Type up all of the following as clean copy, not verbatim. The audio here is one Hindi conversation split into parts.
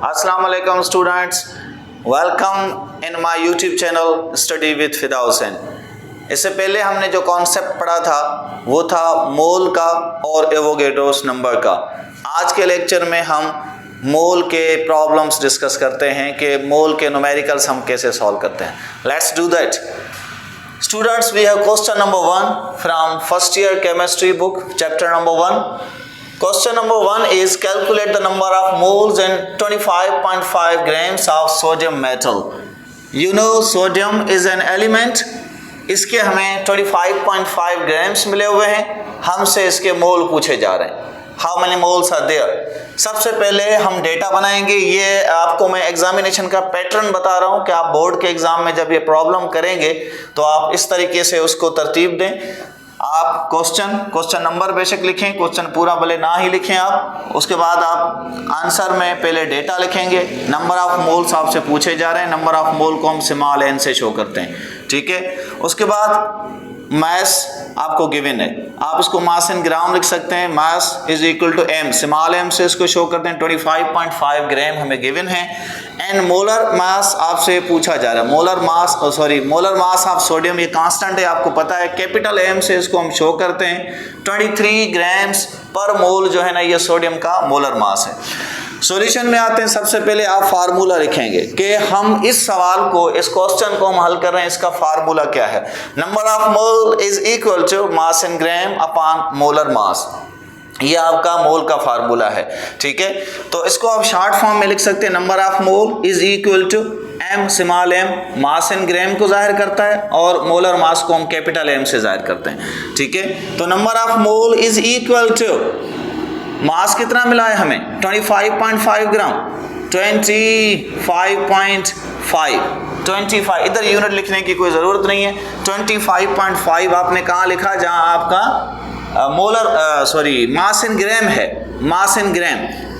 अस्सलाम वालेकुम students, welcome in my YouTube channel study with फिदा हुसैन। इससे पहले हमने जो कॉन्सेप्ट पढ़ा था वो था मोल का और एवोगैड्रोस नंबर का। आज के लेक्चर में हम मोल के प्रॉब्लम्स डिस्कस करते हैं कि मोल के न्यूमेरिकल्स हम कैसे सॉल्व करते हैं। Let's do that. Students, we have question number 1 from first year chemistry book, chapter number 1। Question number 1 is calculate the number of moles in 25.5 grams of sodium metal. You know sodium is an element. इसके हमें 25.5 grams मिले हुए हैं, हमसे इसके मोल पूछे जा रहे हैं। How many moles are there? सबसे पहले हम डेटा बनाएंगे। ये आपको मैं एग्जामिनेशन का पैटर्न बता रहा हूँ कि आप बोर्ड के एग्जाम में जब ये प्रॉब्लम करेंगे तो आप इस तरीके से उसको तरतीब दें। आप क्वेश्चन नंबर बेशक लिखें, क्वेश्चन पूरा भले ना ही लिखें आप। उसके बाद आप आंसर में पहले डेटा लिखेंगे। नंबर ऑफ मोल्स आपसे पूछे जा रहे हैं, नंबर ऑफ मोल को हम स्मॉल एन से शो करते हैं, ठीक है। उसके बाद मास आपको गिवन है, आप इसको मास इन ग्राम लिख सकते हैं। Mass is equal to M, small M से इसको शो करते हैं। 25.5 ग्राम हमें गिवन है। एंड मोलर मास आपसे पूछा जा रहा है। मोलर मास ऑफ सोडियम, ये कांस्टेंट है, आपको पता है। कैपिटल एम से इसको हम शो करते हैं। 23 ग्राम्स पर मोल जो है ना, ये सोडियम का मोलर मास है। सॉल्यूशन में आते हैं। सबसे पहले आप फार्मूला लिखेंगे कि हम इस सवाल को, इस क्वेश्चन को हम हल कर रहे हैं, इसका फार्मूला क्या है। Number of mole is equal to mass in gram upon molar mass. ये आपका मोल का फार्मूला है, ठीक है। तो इसको आप शॉर्ट फॉर्म में लिख सकते हैं। Number of mole is equal to M, small M mass in gram को जाहिर करता है और मोलर मास को हम कैपिटल एम से जाहिर करते हैं, ठीक है। तो number of mole is equal to, mass कितना मिला है हमें, 25.5 ग्राम। 25 इधर यूनिट लिखने की कोई ज़रूरत नहीं है। 25.5 आपने कहाँ लिखा, जहाँ आपका मास इन ग्राम है। मास इन ग्राम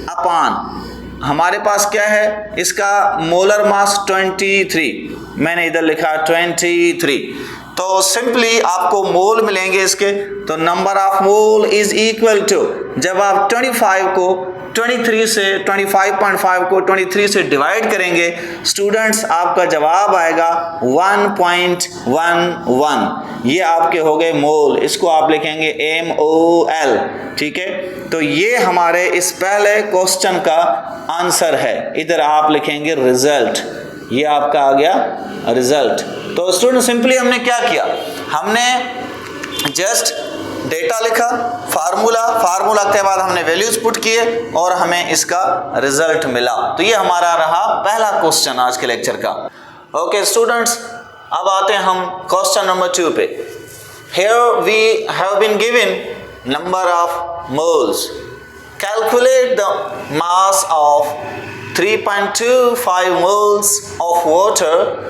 अपान हमारे पास क्या है, इसका मोलर मास 23, मैंने इधर लिखा 23। तो सिंपली आपको मोल मिलेंगे इसके। तो number of mole is equal to, जब आप 25 को 23 से 25.5 को 23 से डिवाइड करेंगे स्टूडेंट्स, आपका जवाब आएगा 1.11। ये आपके हो गए मोल। इसको आप लिखेंगे MOL, ठीक है। तो ये हमारे इस पहले क्वेश्चन का आंसर है। इधर आप लिखेंगे रिजल्ट, ये आपका आ गया रिजल्ट। तो स्टूडेंट सिंपली हमने क्या किया, हमने जस्ट डेटा लिखा, फार्मूला के बाद हमने वैल्यूज पुट किए और हमें इसका रिजल्ट मिला। तो ये हमारा रहा पहला क्वेश्चन आज के लेक्चर का। ओके स्टूडेंट्स, अब आते हैं हम क्वेश्चन नंबर 2 पे। Here we have been given number of moles. Calculate the mass of 3.25 moles of water.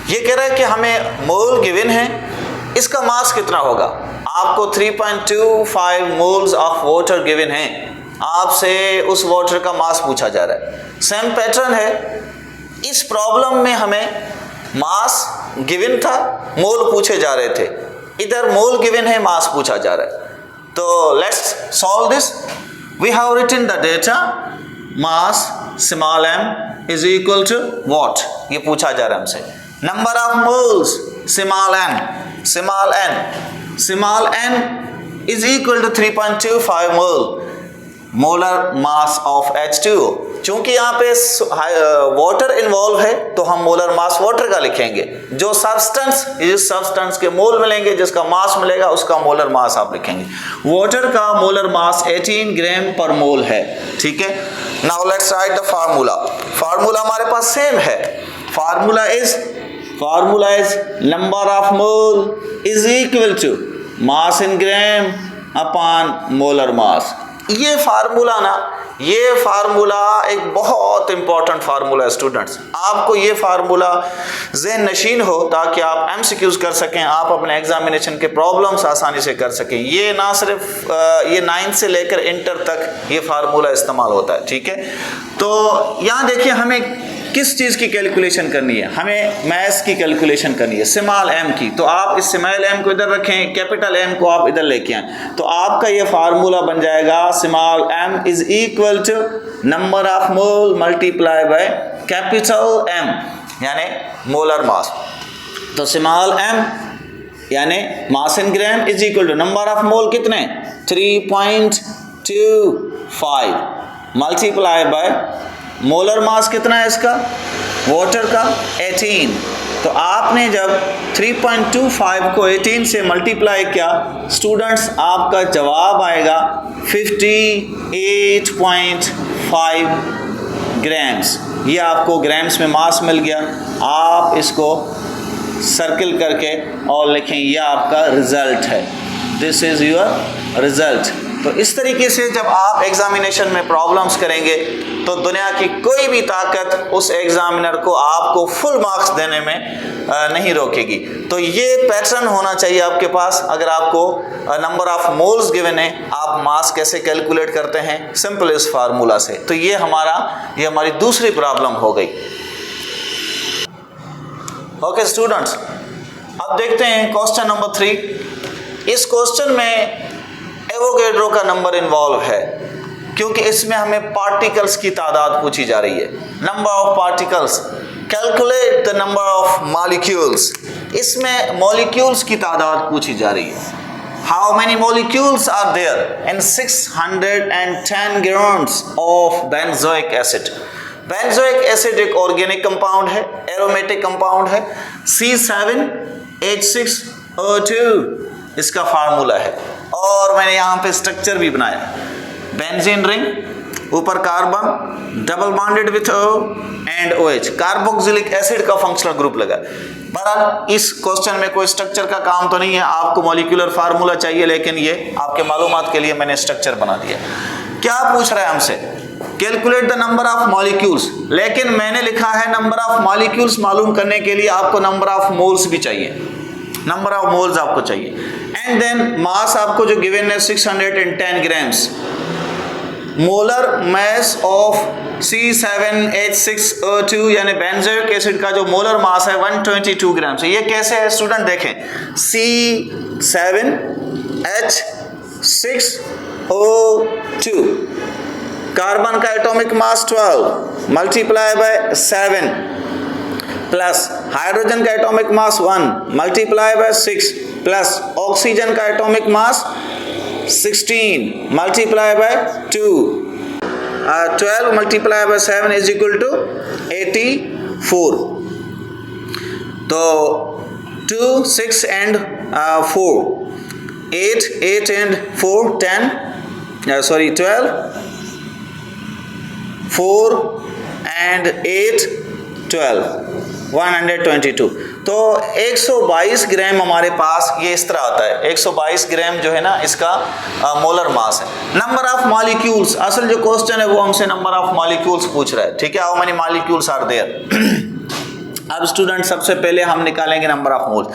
ये कह रहा है कि हमें मोल गिवन है, इसका मास कितना होगा। आपको 3.25 मोल्स ऑफ वाटर गिवन है, आपसे उस वाटर का मास पूछा जा रहा है। सेम पैटर्न है। इस प्रॉब्लम में हमें मास गिवन था, मोल पूछे जा रहे थे। इधर मोल गिवन है, मास पूछा जा रहा है। तो let's solve this. We have written the data, mass small m is equal to what, ये पूछा जा रहा है हमसे। Number of moles small n is equal to 3.25 mole. Molar mass of H2O, चूंकि यहाँ पे वाटर इन्वॉल्व है तो हम मोलर मास वाटर का लिखेंगे। जो सब्सटेंस के मोल मिलेंगे, जिसका मास मिलेगा, उसका मोलर मास आप लिखेंगे। वाटर का मोलर मास 18 ग्राम पर मोल है, ठीक है। Now let's write the formula हमारे पास सेम है। Formula is number of mole is equal to mass in gram upon molar mass. ये फार्मूला एक बहुत इंपॉर्टेंट फार्मूला है स्टूडेंट्स। आपको ये फार्मूला ज़हन नशीन हो ताकि आप MCQs कर सकें, आप अपने एग्जामिनेशन के प्रॉब्लम्स आसानी से कर सकें। ये ना सिर्फ ये 9th से लेकर इंटर तक ये फार्मूला इस्तेमाल होता है, ठीक है। तो यहाँ देखिए हमें किस चीज़ की कैलकुलेशन करनी है, हमें मास की कैलकुलेशन करनी है, स्मॉल एम की। तो आप इस स्मॉल एम को इधर रखें, कैपिटल एम को आप इधर लेके आए, तो आपका ये फार्मूला बन जाएगा small M is equal to number of mole multiply by capital M यानी मोलर मास। तो स्मॉल एम यानी mass in gram is equal to number of mole कितने 3.25 मल्टीप्लाई बाय मोलर मास कितना है इसका वाटर का 18। तो आपने जब 3.25 को 18 से मल्टीप्लाई किया स्टूडेंट्स आपका जवाब आएगा 58.5 ग्राम्स। ये आपको ग्राम्स में मास मिल गया। आप इसको सर्किल करके और लिखें यह आपका रिजल्ट है, दिस इज योर रिजल्ट। तो इस तरीके से जब आप एग्जामिनेशन में प्रॉब्लम्स करेंगे तो दुनिया की कोई भी ताकत उस एग्जामिनर को आपको फुल मार्क्स देने में नहीं रोकेगी। तो ये पैटर्न होना चाहिए आपके पास। अगर आपको नंबर ऑफ मोल्स गिवन है, आप मास कैसे कैलकुलेट करते हैं, सिंपल इस फार्मूला से। तो ये हमारी दूसरी प्रॉब्लम हो गई। ओके स्टूडेंट्स, अब देखते हैं क्वेश्चन नंबर 3। इस क्वेश्चन में एवोगैड्रो का नंबर इन्वॉल्व है क्योंकि इसमें हमें पार्टिकल्स की तादाद पूछी जा रही है। Number of particles, calculate the number of molecules. इसमें मॉलिक्यूल्स की तादाद पूछी जा रही है। How many molecules are there in 610 grams of benzoic acid. Benzoic acid एक ऑर्गेनिक कंपाउंड है, एरोमेटिक कंपाउंड है, C7H6O2 इसका फार्मूला है। और मैंने यहाँ पे स्ट्रक्चर भी बनाया, बेंजीन रिंग, ऊपर carbon, double bonded with O and OH, carboxylic acid का फंक्शनल ग्रुप लगा। बहरहाल इस क्वेश्चन में कोई स्ट्रक्चर का काम तो नहीं है, आपको मॉलिक्यूलर फार्मूला चाहिए, लेकिन ये आपके मालूमात के लिए मैंने स्ट्रक्चर बना दिया। क्या पूछ रहा है हमसे, calculate the number of molecules, लेकिन मैंने लिखा है नंबर ऑफ मॉलिक्यूल्स मालूम करने के लिए आपको नंबर ऑफ मोल्स भी चाहिए, नंबर ऑफ मोल्स आपको चाहिए। एंड देन मास आपको जो गिवन है 610 grams. Molar mass of C7H6O2 यानी बेंजोइक एसिड का जो मोलर मास है 122 ग्राम से। ये कैसे है स्टूडेंट देखें, C7H6O2, कार्बन का atomic mass 12 multiply by 7 plus hydrogen का atomic mass 1 multiply by 6 plus oxygen का atomic mass 16 multiply by 2, 12 multiply by 7 is equal to 84। तो 2 6 एंड 4 8 एंड 4 10 12 4 and 8 12 122। तो 122 ग्राम हमारे पास ये इस तरह आता है। 122 ग्राम जो है ना इसका मोलर मास है। नंबर ऑफ मॉलिक्यूल्स, असल जो क्वेश्चन है वो हमसे नंबर ऑफ मॉलिक्यूल्स पूछ रहा है, ठीक है। How many molecules are there. अब स्टूडेंट सबसे पहले हम निकालेंगे नंबर ऑफ मोल्स।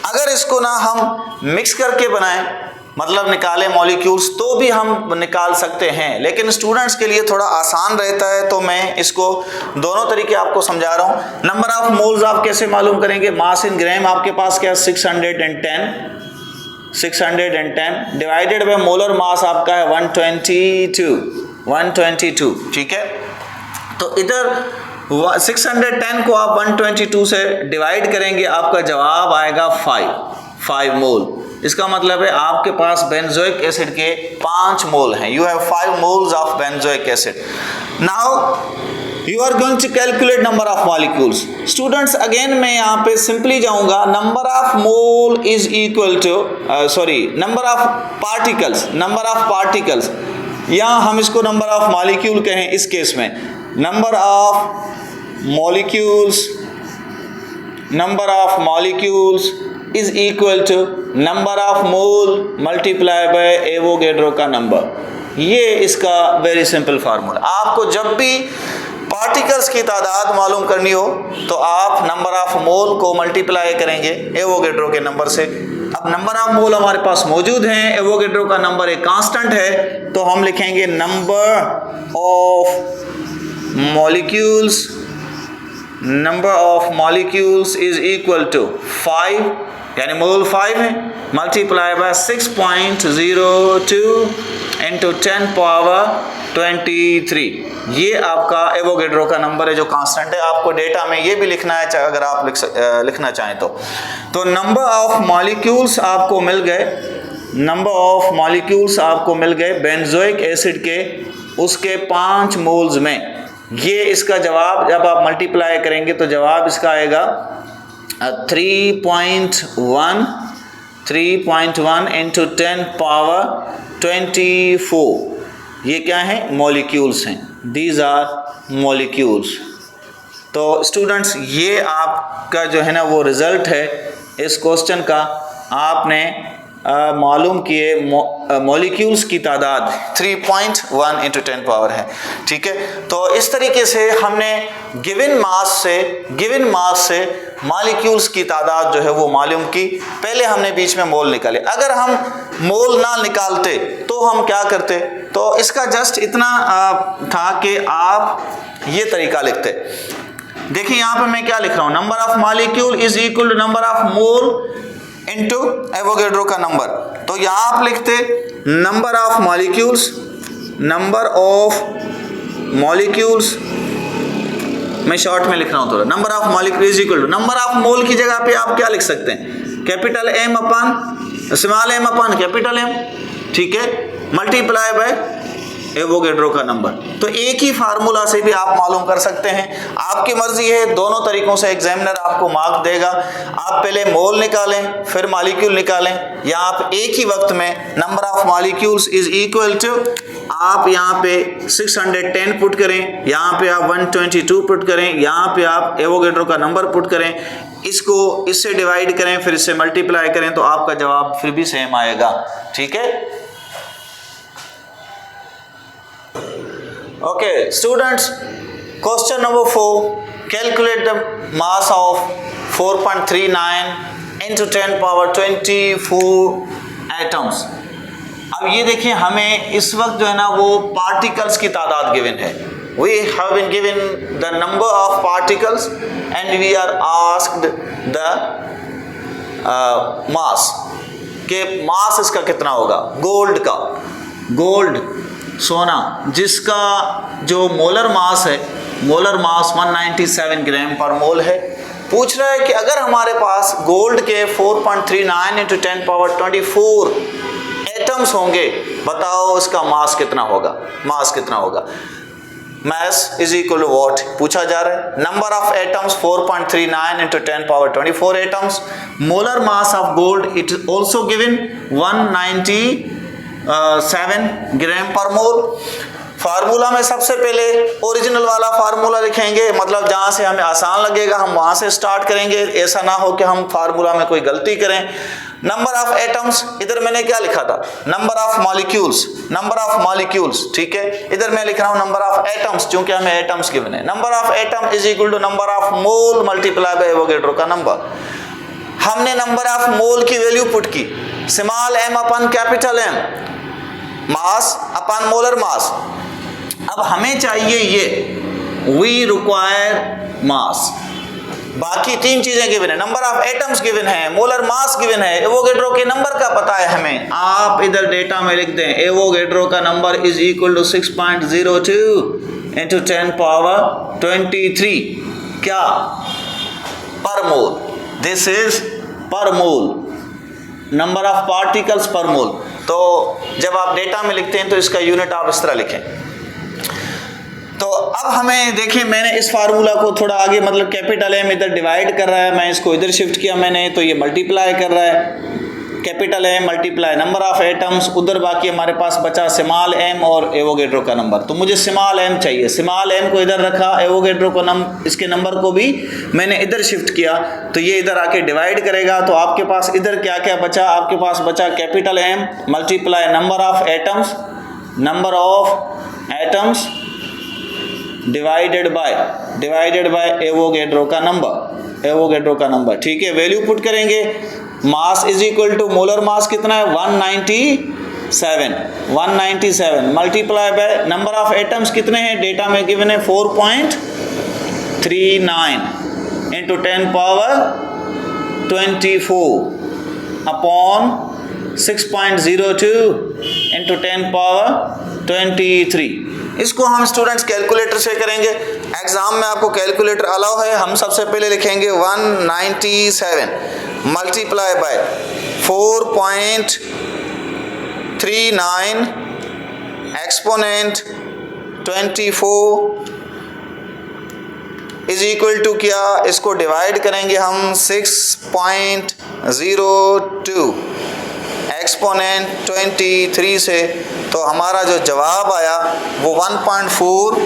अगर इसको ना हम मिक्स करके बनाएं, मतलब निकाले मॉलिक्यूल्स, तो भी हम निकाल सकते हैं, लेकिन स्टूडेंट्स के लिए थोड़ा आसान रहता है तो मैं इसको दोनों तरीके आपको समझा रहा हूँ। नंबर ऑफ मोल्स आप कैसे मालूम करेंगे, मास इन ग्राम आपके पास क्या 610 डिवाइडेड बाय मोलर मास आपका है 122, ठीक है। तो इधर 610 को आप 122 से डिवाइड करेंगे, आपका जवाब आएगा 5 मोल। इसका मतलब है आपके पास बेंजोइक एसिड के 5 मोल हैं। You have 5 moles of benzoic acid. Now you are going to calculate number of molecules. Students again मैं यहाँ पे सिंपली जाऊंगा, number of mole is equal to number of particles, या हम इसको नंबर ऑफ मॉलिक्यूल कहें इस केस में, number of molecules is equal to number of mole multiply by Avogadro का नंबर। ये इसका वेरी सिंपल फार्मूला। आपको जब भी पार्टिकल्स की तादाद मालूम करनी हो तो आप नंबर ऑफ मोल को मल्टीप्लाई करेंगे एवोगैड्रो के नंबर से। अब नंबर ऑफ मोल हमारे पास मौजूद हैं, एवोगैड्रो का नंबर एक कांस्टेंट है, तो हम लिखेंगे number of molecules number of molecules is equal to 5, यानी मोल 5 है, मल्टीप्लाई बाय 6.02 इंटू 10 पावर 23। ये आपका एवोगेड्रो का नंबर है जो कांस्टेंट है। आपको डेटा में ये भी लिखना है अगर आप लिखना चाहें तो नंबर ऑफ मॉलिक्यूल्स आपको मिल गए, नंबर ऑफ मॉलिक्यूल्स आपको मिल गए बेंजोइक एसिड के उसके 5 मोल्स में। ये इसका जवाब जब आप मल्टीप्लाई करेंगे तो जवाब इसका आएगा 3.1 इंटू 10 पावर 24। ये क्या है? मॉलिक्यूल्स हैं। These are molecules. तो स्टूडेंट्स ये आपका जो है ना वो रिजल्ट है इस क्वेश्चन का। आपने मालूम किए मॉलिक्यूल्स की तादाद 3.1 इंटू 10 पावर है। ठीक है, तो इस तरीके से हमने गिवन मास से मॉलिक्यूल्स की तादाद जो है वो मालूम की। पहले हमने बीच में मोल निकाले। अगर हम मोल ना निकालते तो हम क्या करते? तो इसका जस्ट इतना था कि आप ये तरीका लिखते। देखिए यहाँ पे मैं क्या लिख रहा हूँ, number of molecule is equal to number of mole into Avogadro का नंबर। तो यहाँ आप लिखते नंबर ऑफ मॉलिक्यूल्स, मैं शॉर्ट में लिख रहा हूँ थोड़ा, number of molecule is equal to number of mole की जगह पे आप क्या लिख सकते हैं? Capital M upon small m upon capital M, ठीक है, मल्टीप्लाई बाय एवोगेड्रो का नंबर। तो एक ही फार्मूला से भी आप मालूम कर सकते हैं। आपकी मर्जी है, दोनों तरीकों से एग्जामिनर आपको मार्क देगा। आप पहले मोल निकालें फिर मॉलिक्यूल निकालें, या आप एक ही वक्त में number of molecules is equal to आप यहाँ पे 610 पुट करें, यहाँ पे आप 122 पुट करें, यहाँ पे आप एवोगेड्रो का नंबर पुट करें, इसको इससे डिवाइड करें, फिर इससे मल्टीप्लाई करें, तो आपका जवाब फिर भी सेम आएगा। ठीक है, okay students, question number 4, calculate the mass of 4.39 into 10 power 24 atoms। अब ये देखिए हमें इस वक्त जो है ना वो पार्टिकल्स की तादाद गिवन है। we have been given the number of particles and we are asked the mass, के मास इसका कितना होगा। गोल्ड सोना जिसका जो मोलर मास है, मोलर मास 197 ग्राम पर मोल है। पूछ रहा है कि अगर हमारे पास गोल्ड के 4.39 इंटू 10 पावर 24 एटम्स होंगे, बताओ इसका मास कितना होगा। Mass is equal to what पूछा जा रहा है। Number of atoms 4.39 into 10 power 24 atoms. Molar mass of gold it is also given 197 gram per mole. Formula में सबसे पहले ओरिजिनल वाला फार्मूला लिखेंगे, मतलब जहां से हमें आसान लगेगा हम वहां से स्टार्ट करेंगे, ऐसा ना हो कि हम फार्मूला में कोई गलती करें। नंबर ऑफ एटम्स, इधर मैंने क्या लिखा था, नंबर ऑफ मॉलिक्यूल्स, ठीक है, इधर मैं लिख रहा हूं नंबर ऑफ एटम्स, क्योंकि हमें एटम्स गिवन है। Number of atom is equal to number of mole multiply by Avogadro का नंबर। हमने नंबर ऑफ मोल की वैल्यू पुट की, small m upon capital M, mass upon molar mass. अब हमें चाहिए ये, वी रिक्वायर मास। बाकी 3 चीजें गिवन है, नंबर ऑफ एटम्स गिवन है, मोलर मास गिवन है, एवोगेड्रो के नंबर का पता है हमें। आप इधर डेटा में लिख दें एवोगेड्रो का number is equal to 6.02 into 10 power 23, क्या, पर मोल। दिस इज पर मोल, नंबर ऑफ पार्टिकल्स पर मोल। तो जब आप डेटा में लिखते हैं तो इसका यूनिट आप इस तरह लिखें। तो अब हमें देखिए, मैंने इस फार्मूला को थोड़ा आगे, मतलब कैपिटल M इधर डिवाइड कर रहा है, मैं इसको इधर शिफ्ट किया मैंने, तो ये मल्टीप्लाई कर रहा है, capital M multiply number of atoms, उधर बाकी हमारे पास बचा स्मॉल m और एवोगेड्रो का नंबर। तो मुझे स्मॉल m चाहिए, स्मॉल m को इधर रखा, एवोगेड्रो को इसके नंबर को भी मैंने इधर शिफ्ट किया, तो ये इधर आके डिवाइड करेगा। तो आपके पास इधर क्या क्या बचा, आपके पास बचा capital M multiply number of atoms divided by Avogadro का नंबर, ठीक है। वैल्यू पुट करेंगे, mass is equal to molar mass कितना है 197 multiply by number of atoms कितने हैं, डेटा में गिवन है 4.39, 39 into 10 power 24 upon 6.02 into 10 power 23। इसको हम स्टूडेंट्स कैलकुलेटर से करेंगे। एग्जाम में आपको कैलकुलेटर अलाउ है। हम सबसे पहले लिखेंगे 197 multiply by 4.39 exponent 24 is equal to क्या, इसको डिवाइड करेंगे हम 6.02 एक्सपोनेंट 23 से, तो हमारा जो जवाब आया वो 1.4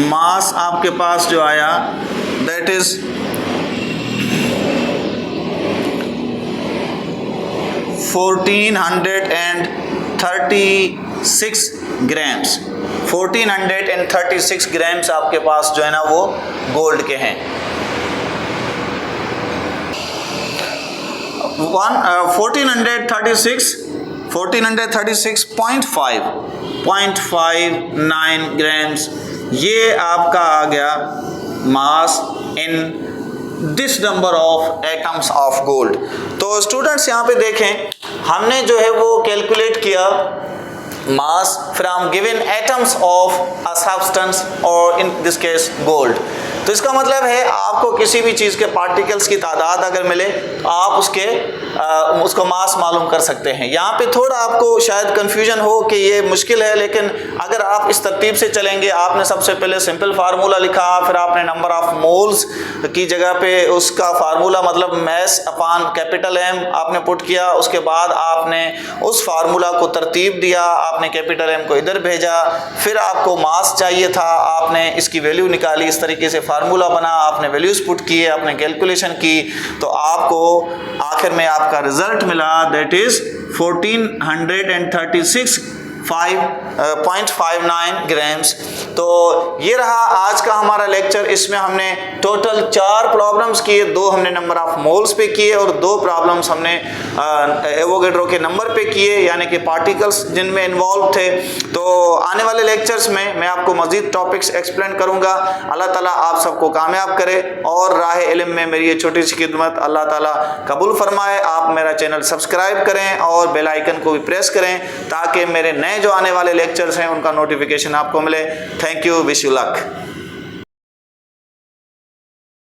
मास आपके पास जो आया दैट इज 1436 ग्राम्स। 1436 ग्राम्स आपके पास जो है ना वो गोल्ड के हैं। 1436.59 ग्राम्स ये आपका आ गया mass in this number of atoms of gold. तो स्टूडेंट्स यहाँ पे देखें, हमने जो है वो कैलकुलेट किया mass from given atoms of a substance or in this case gold। तो इसका मतलब है आपको किसी भी चीज़ के पार्टिकल्स की तादाद अगर मिले आप उसको मास मालूम कर सकते हैं। यहाँ पे थोड़ा आपको शायद कंफ्यूजन हो कि ये मुश्किल है, लेकिन अगर आप इस तरतीब से चलेंगे, आपने सबसे पहले सिंपल फार्मूला लिखा, फिर आपने नंबर ऑफ मोल्स की जगह पे उसका फार्मूला मतलब मैस अपान कैपिटल एम आपने पुट किया, उसके बाद आपने उस फार्मूला को तरतीब दिया, आपने कैपिटल एम को इधर भेजा, फिर आपको मास चाहिए था, आपने इसकी वैल्यू निकाली, इस तरीके से फार्मूला बना, आपने वैल्यूज पुट किए, आपने कैलकुलेशन की, तो आपको आखिर में आपका रिजल्ट मिला दैट इज 1436.59 ग्राम्स। तो ये रहा आज का हमारा लेक्चर। इसमें हमने टोटल 4 प्रॉब्लम्स किए, 2 हमने नंबर ऑफ मोल्स पे किए और 2 प्रॉब्लम्स हमने एवोगैड्रो के नंबर पे किए, यानी कि पार्टिकल्स जिनमें इन्वॉल्व थे। तो आने वाले लेक्चर्स में मैं आपको मज़ीद टॉपिक्स एक्सप्लेन करूँगा। अल्लाह ताला आप सबको कामयाब करे और राह इल्म में मेरी ये छोटी सी खिदमत अल्लाह ताला कबूल फरमाए। आप मेरा चैनल सब्सक्राइब करें और बेल आइकन को भी प्रेस करें ताकि मेरे नए जो आने वाले लेक्चर्स हैं उनका नोटिफिकेशन आपको मिले। Thank you, wish you luck.